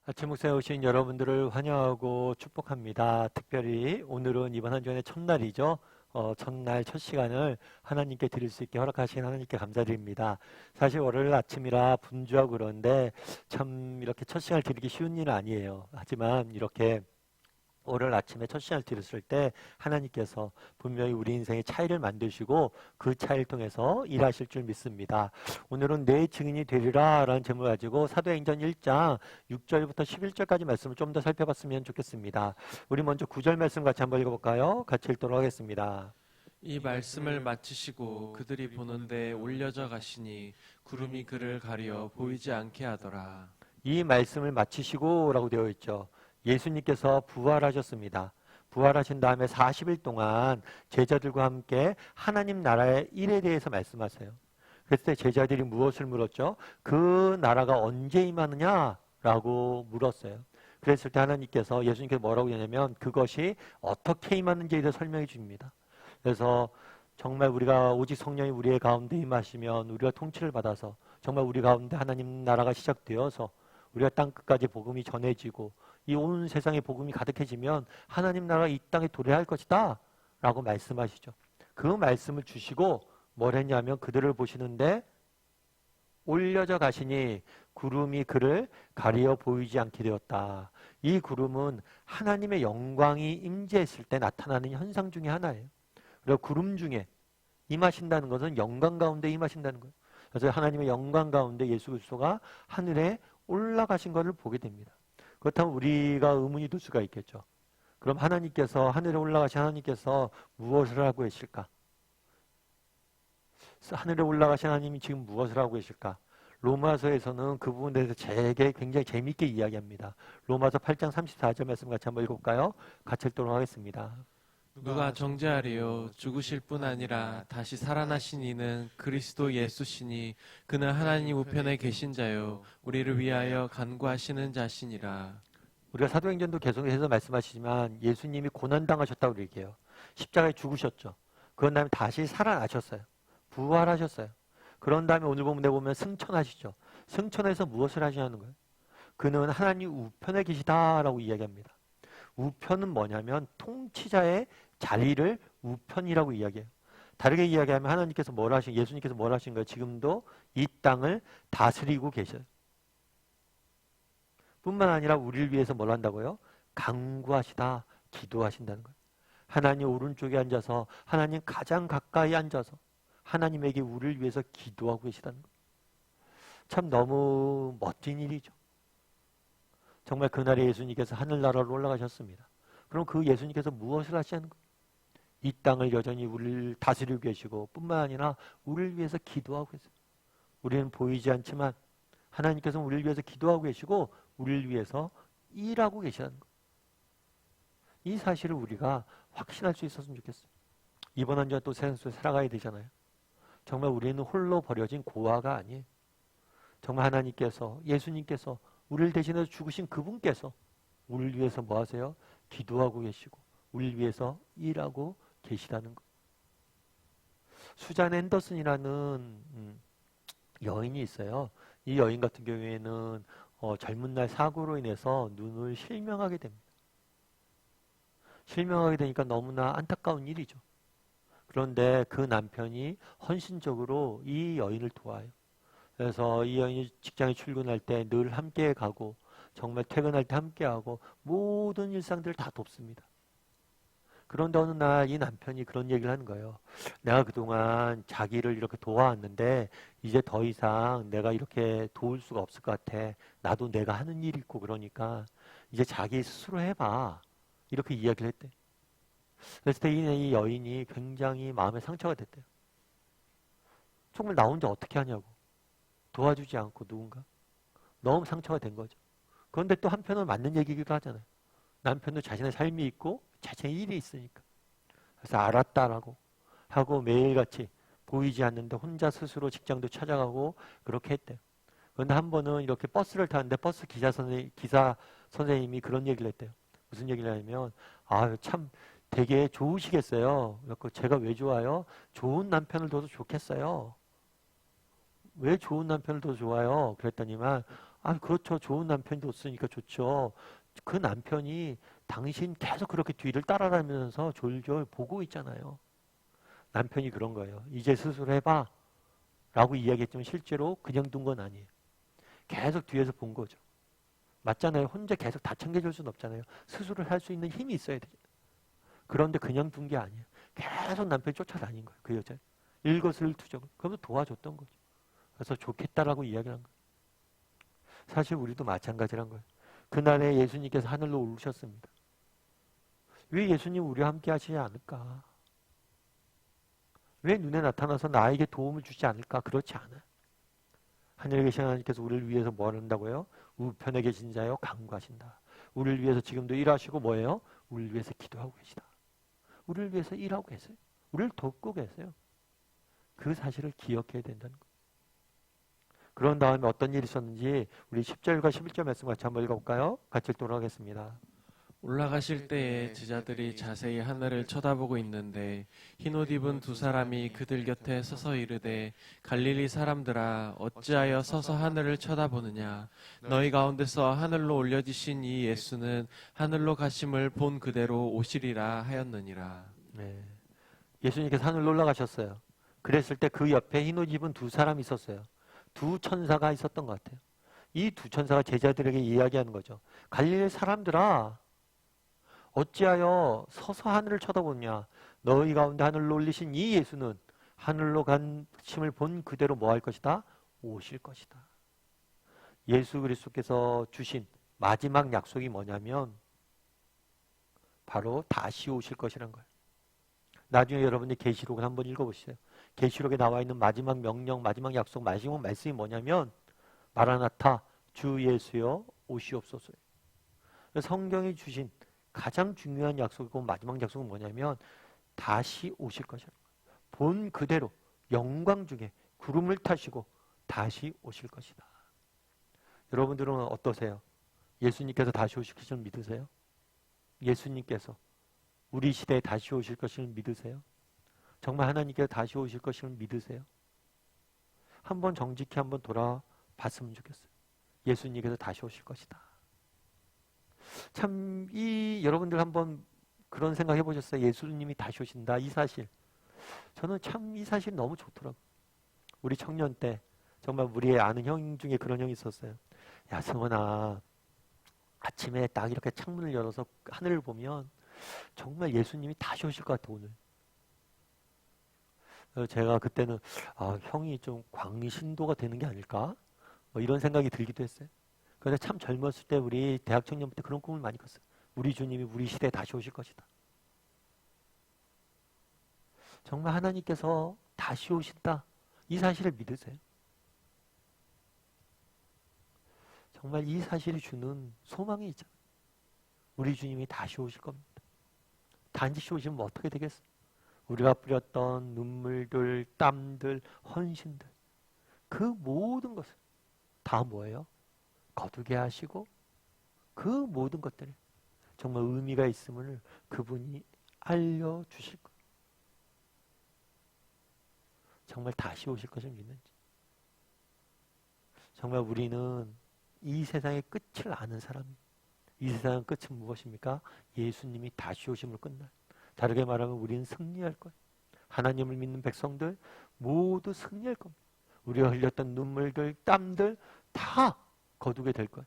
아침 목사에 오신 여러분들을 환영하고 축복합니다. 특별히 오늘은 이번 한 주간의 첫날이죠. 첫날 첫 시간을 하나님께 드릴 수 있게 허락하신 하나님께 감사드립니다. 사실 월요일 아침이라 분주하고 그런데 참 이렇게 첫 시간을 드리기 쉬운 일은 아니에요. 하지만 이렇게 월요일 아침에 첫 시간을 드렸을 때 하나님께서 분명히 우리 인생의 차이를 만드시고 그 차이를 통해서 일하실 줄 믿습니다. 오늘은 내 증인이 되리라 라는 제목을 가지고 사도행전 1장 6절부터 11절까지 말씀을 좀 더 살펴봤으면 좋겠습니다. 우리 먼저 9절 말씀 같이 한번 읽어볼까요? 같이 읽도록 하겠습니다. 이 말씀을 마치시고 그들이 보는데 올려져 가시니 구름이 그를 가려 보이지 않게 하더라. 이 말씀을 마치시고 라고 되어 있죠. 예수님께서 부활하셨습니다. 부활하신 다음에 40일 동안 제자들과 함께 하나님 나라의 일에 대해서 말씀하세요. 그랬을 때 제자들이 무엇을 물었죠? 그 나라가 언제 임하느냐라고 물었어요. 그랬을 때 하나님께서 예수님께서 뭐라고 하냐면 그것이 어떻게 임하는지에 대해서 설명해 줍니다. 그래서 정말 우리가 오직 성령이 우리의 가운데 임하시면 우리가 통치를 받아서 정말 우리 가운데 하나님 나라가 시작되어서 우리가 땅끝까지 복음이 전해지고 이 온 세상에 복음이 가득해지면 하나님 나라가 이 땅에 도래할 것이다 라고 말씀하시죠. 그 말씀을 주시고 뭘 했냐면 그들을 보시는데 올려져 가시니 구름이 그를 가리어 보이지 않게 되었다. 이 구름은 하나님의 영광이 임재했을 때 나타나는 현상 중에 하나예요. 그리고 구름 중에 임하신다는 것은 영광 가운데 임하신다는 거예요. 그래서 하나님의 영광 가운데 예수 그리스도가 하늘에 올라가신 것을 보게 됩니다. 그렇다면 우리가 의문이 들 수가 있겠죠. 그럼 하나님께서 하늘에 올라가신 하나님께서 무엇을 하고 계실까? 하늘에 올라가신 하나님이 지금 무엇을 하고 계실까? 로마서에서는 그 부분에 대해서 되게 굉장히 재미있게 이야기합니다. 로마서 8장 34절 말씀 같이 한번 읽어볼까요? 같이 읽도록 하겠습니다. 누가 정죄하리요 죽으실 뿐 아니라 다시 살아나신 이는 그리스도 예수시니 그는 하나님 우편에 계신 자요 우리를 위하여 간구하시는 자시니라. 우리가 사도행전도 계속해서 말씀하시지만 예수님이 고난당하셨다고 얘기해요. 십자가에 죽으셨죠. 그런 다음에 다시 살아나셨어요. 부활하셨어요. 그런 다음에 오늘 본문에 보면 승천하시죠. 승천해서 무엇을 하시냐는 거예요. 그는 하나님 우편에 계시다라고 이야기합니다. 우편은 뭐냐면 통치자의 자리를 우편이라고 이야기해요. 다르게 이야기하면 하나님께서 예수님께서 뭘 하신 거예요? 지금도 이 땅을 다스리고 계셔요. 뿐만 아니라 우리를 위해서 뭘 한다고요? 간구하시다, 기도하신다는 거예요. 하나님 오른쪽에 앉아서 하나님 가장 가까이 앉아서 하나님에게 우리를 위해서 기도하고 계시다는 거예요. 참 너무 멋진 일이죠. 정말 그날에 예수님께서 하늘나라로 올라가셨습니다. 그럼 그 예수님께서 무엇을 하시는 거예요? 이 땅을 여전히 우리를 다스리고 계시고 뿐만 아니라 우리를 위해서 기도하고 계세요. 우리는 보이지 않지만 하나님께서는 우리를 위해서 기도하고 계시고 우리를 위해서 일하고 계시다는 거예요. 이 사실을 우리가 확신할 수 있었으면 좋겠어요. 이번 한 주간 또 세상 속에 살아가야 되잖아요. 정말 우리는 홀로 버려진 고아가 아니에요. 정말 하나님께서 예수님께서 우리를 대신해서 죽으신 그분께서 우리를 위해서 뭐 하세요? 기도하고 계시고 우리를 위해서 일하고 계시다는 것. 수잔 앤더슨이라는 여인이 있어요. 이 여인 같은 경우에는 젊은 날 사고로 인해서 눈을 실명하게 됩니다. 실명하게 되니까 너무나 안타까운 일이죠. 그런데 그 남편이 헌신적으로 이 여인을 도와요. 그래서 이 여인이 직장에 출근할 때 늘 함께 가고 정말 퇴근할 때 함께하고 모든 일상들을 다 돕습니다. 그런데 어느 날 이 남편이 그런 얘기를 하는 거예요. 내가 그동안 자기를 이렇게 도와왔는데 이제 더 이상 내가 이렇게 도울 수가 없을 것 같아. 나도 내가 하는 일이 있고 그러니까 이제 자기 스스로 해봐. 이렇게 이야기를 했대. 그랬을 때 이 여인이 굉장히 마음에 상처가 됐대요. 정말 나 혼자 어떻게 하냐고. 도와주지 않고 누군가. 너무 상처가 된 거죠. 그런데 또 한편으로 맞는 얘기기도 하잖아요. 남편도 자신의 삶이 있고 자신의 일이 있으니까. 그래서 알았다라고 하고 매일같이 보이지 않는데 혼자 스스로 직장도 찾아가고 그렇게 했대요. 그런데 한 번은 이렇게 버스를 타는데 버스 기사 선생님이 그런 얘기를 했대요. 무슨 얘기를 하냐면 참 되게 좋으시겠어요. 그래서 제가 왜 좋아요? 좋은 남편을 둬서 좋겠어요. 왜 좋은 남편을 더 좋아요? 그랬더니만 아, 그렇죠. 좋은 남편이 없으니까 좋죠. 그 남편이 당신 계속 그렇게 뒤를 따라다니면서 졸졸 보고 있잖아요. 남편이 그런 거예요. 이제 수술해봐 라고 이야기했지만 실제로 그냥 둔 건 아니에요. 계속 뒤에서 본 거죠. 맞잖아요. 혼자 계속 다 챙겨줄 수는 없잖아요. 수술을 할 수 있는 힘이 있어야 되죠. 그런데 그냥 둔 게 아니에요. 계속 남편이 쫓아다닌 거예요. 그 여자. 일거수일투족을. 그러면서 도와줬던 거죠. 그래서 좋겠다라고 이야기를 한 거예요. 사실 우리도 마찬가지란 거예요. 그날에 예수님께서 하늘로 오르셨습니다. 왜 예수님 우리와 함께 하시지 않을까? 왜 눈에 나타나서 나에게 도움을 주지 않을까? 그렇지 않아요. 하늘에 계신 하나님께서 우리를 위해서 뭐 한다고요? 우편에 계신 자여 간구하신다. 우리를 위해서 지금도 일하시고 뭐예요? 우리를 위해서 기도하고 계시다. 우리를 위해서 일하고 계세요. 우리를 돕고 계세요. 그 사실을 기억해야 된다는 거예요. 그런 다음에 어떤 일이 있었는지 우리 10절과 11절 말씀 같이 한번 읽어볼까요? 같이 읽도록 하겠습니다. 올라가실 때에 제자들이 자세히 하늘을 쳐다보고 있는데 흰옷 입은 두 사람이 그들 곁에 서서 이르되 갈릴리 사람들아 어찌하여 서서 하늘을 쳐다보느냐 너희 가운데서 하늘로 올려지신 이 예수는 하늘로 가심을 본 그대로 오시리라 하였느니라. 네. 예수님께서 하늘로 올라가셨어요. 그랬을 때 그 옆에 흰옷 입은 두 사람이 있었어요. 두 천사가 있었던 것 같아요. 이 두 천사가 제자들에게 이야기하는 거죠. 갈릴리 사람들아 어찌하여 서서 하늘을 쳐다보냐 너희 가운데 하늘로 올리신 이 예수는 하늘로 가심을 본 그대로 뭐 할 것이다? 오실 것이다. 예수 그리스도께서 주신 마지막 약속이 뭐냐면 바로 다시 오실 것이란 거예요. 나중에 여러분이 계시록을 한번 읽어보세요. 계시록에 나와 있는 마지막 명령, 마지막 약속, 마지막 말씀이 뭐냐면 마라나타 주 예수여 오시옵소서예요. 성경이 주신 가장 중요한 약속이고 마지막 약속은 뭐냐면 다시 오실 것이라는 거예요. 본 그대로 영광 중에 구름을 타시고 다시 오실 것이다. 여러분들은 어떠세요? 예수님께서 다시 오실 것을 믿으세요? 예수님께서 우리 시대에 다시 오실 것을 믿으세요? 정말 하나님께서 다시 오실 것을 믿으세요? 한번 정직히 한번 돌아봤으면 좋겠어요. 예수님께서 다시 오실 것이다. 참 여러분들 한번 그런 생각 해보셨어요? 예수님이 다시 오신다 이 사실. 저는 참 이 사실 너무 좋더라고요. 우리 청년 때 정말 우리의 아는 형 중에 그런 형이 있었어요. 야 승원아 아침에 딱 이렇게 창문을 열어서 하늘을 보면 정말 예수님이 다시 오실 것 같아 오늘. 제가 그때는 형이 좀 광신도가 되는 게 아닐까? 이런 생각이 들기도 했어요. 그런데 참 젊었을 때 우리 대학 청년부터 그런 꿈을 많이 꿨어요. 우리 주님이 우리 시대에 다시 오실 것이다. 정말 하나님께서 다시 오신다. 이 사실을 믿으세요. 정말 이 사실이 주는 소망이 있잖아요. 우리 주님이 다시 오실 겁니다. 단지 오시면 어떻게 되겠어요? 우리가 뿌렸던 눈물들, 땀들, 헌신들 그 모든 것을 다 뭐예요? 거두게 하시고 그 모든 것들에 정말 의미가 있음을 그분이 알려주실 거예요. 정말 다시 오실 것을 믿는지. 정말 우리는 이 세상의 끝을 아는 사람입니다. 이 세상의 끝은 무엇입니까? 예수님이 다시 오심으로 끝날. 다르게 말하면 우리는 승리할 거예요. 하나님을 믿는 백성들 모두 승리할 겁니다. 우리가 흘렸던 눈물들, 땀들 다 거두게 될 거예요.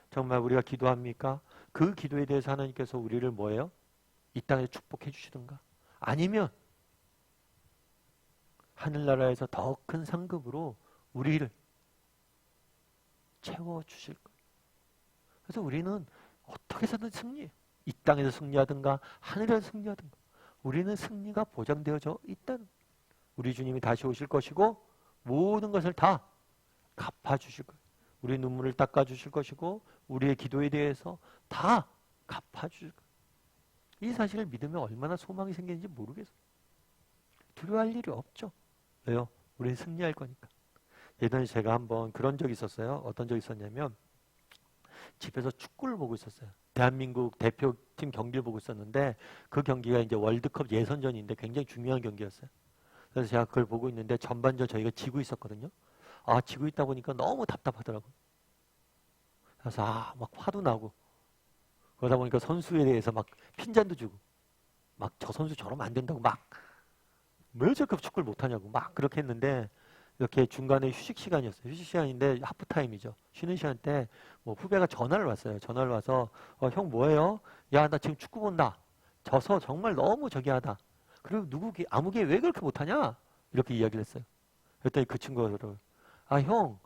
정말 우리가 기도합니까? 그 기도에 대해서 하나님께서 우리를 뭐예요? 이 땅에 축복해 주시든가 아니면 하늘나라에서 더 큰 상급으로 우리를 채워주실 거예요. 그래서 우리는 어떻게 해서든 승리해요. 이 땅에서 승리하든가 하늘에서 승리하든가 우리는 승리가 보장되어져 있다는 우리 주님이 다시 오실 것이고 모든 것을 다 갚아주실 거예요. 우리 눈물을 닦아주실 것이고 우리의 기도에 대해서 다 갚아주실 거예요. 이 사실을 믿으면 얼마나 소망이 생기는지 모르겠어요. 두려워할 일이 없죠. 왜요? 우리는 승리할 거니까. 예전에 제가 한번 그런 적이 있었어요. 어떤 적이 있었냐면 집에서 축구를 보고 있었어요. 대한민국 대표팀 경기를 보고 있었는데 그 경기가 이제 월드컵 예선전인데 굉장히 중요한 경기였어요. 그래서 제가 그걸 보고 있는데 전반전 저희가 지고 있었거든요. 지고 있다 보니까 너무 답답하더라고요. 그래서 막 화도 나고 그러다 보니까 선수에 대해서 막 핀잔도 주고 막 저 선수 저러면 안 된다고 막 왜 저렇게 축구를 못하냐고 막 그렇게 했는데 이렇게 중간에 휴식 시간이었어요. 휴식 시간인데 하프타임이죠. 쉬는 시간 때 뭐 후배가 전화를 왔어요. 전화를 와서 형 뭐해요? 야 나 지금 축구 본다. 져서 정말 너무 저기 하다. 그리고 아무개 왜 그렇게 못하냐? 이렇게 이야기를 했어요. 그랬더니 그 친구가 그러더라고요. 형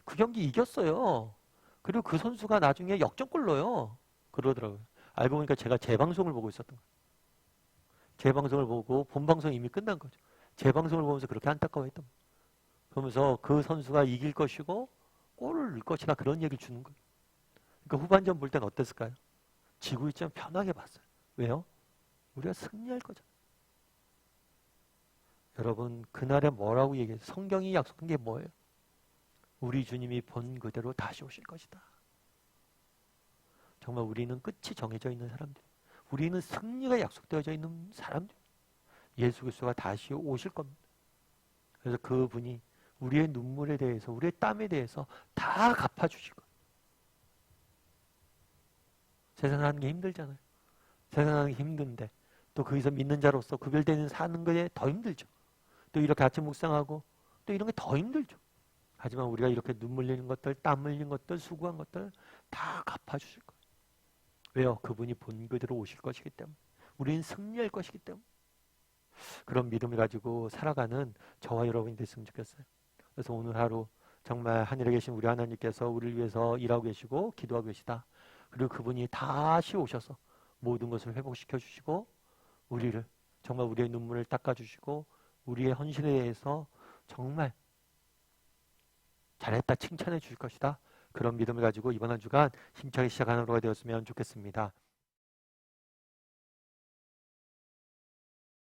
그 경기 이겼어요. 그리고 그 선수가 나중에 역전골 넣어요. 그러더라고요. 알고 보니까 제가 재방송을 보고 있었던 거예요. 재방송을 보고 본방송이 이미 끝난 거죠. 재방송을 보면서 그렇게 안타까워했던 거예요. 그러면서 그 선수가 이길 것이고 골을 넣을 것이다 그런 얘기를 주는 거예요. 그러니까 후반전 볼 땐 어땠을까요? 지고 있지만 편하게 봤어요. 왜요? 우리가 승리할 거죠. 여러분 그날에 뭐라고 얘기해요? 성경이 약속한 게 뭐예요? 우리 주님이 본 그대로 다시 오실 것이다. 정말 우리는 끝이 정해져 있는 사람들, 우리는 승리가 약속되어져 있는 사람들, 예수 그리스도가 다시 오실 겁니다. 그래서 그분이 우리의 눈물에 대해서, 우리의 땀에 대해서 다 갚아주실 거예요. 세상 사는 게 힘들잖아요. 세상 사는 게 힘든데 또 거기서 믿는 자로서 구별되는 사는 것에 더 힘들죠. 또 이렇게 아침 묵상하고 또 이런 게 더 힘들죠. 하지만 우리가 이렇게 눈물 흘리는 것들, 땀 흘린 것들, 수고한 것들 다 갚아주실 거예요. 왜요? 그분이 본 그대로 오실 것이기 때문에. 우리는 승리할 것이기 때문에. 그런 믿음을 가지고 살아가는 저와 여러분이 됐으면 좋겠어요. 그래서 오늘 하루 정말 하늘에 계신 우리 하나님께서 우리를 위해서 일하고 계시고 기도하고 계시다. 그리고 그분이 다시 오셔서 모든 것을 회복시켜 주시고 우리를 정말 우리의 눈물을 닦아주시고 우리의 헌신에 대해서 정말 잘했다 칭찬해 주실 것이다. 그런 믿음을 가지고 이번 한 주간 힘차게 시작하는 하루가 되었으면 좋겠습니다.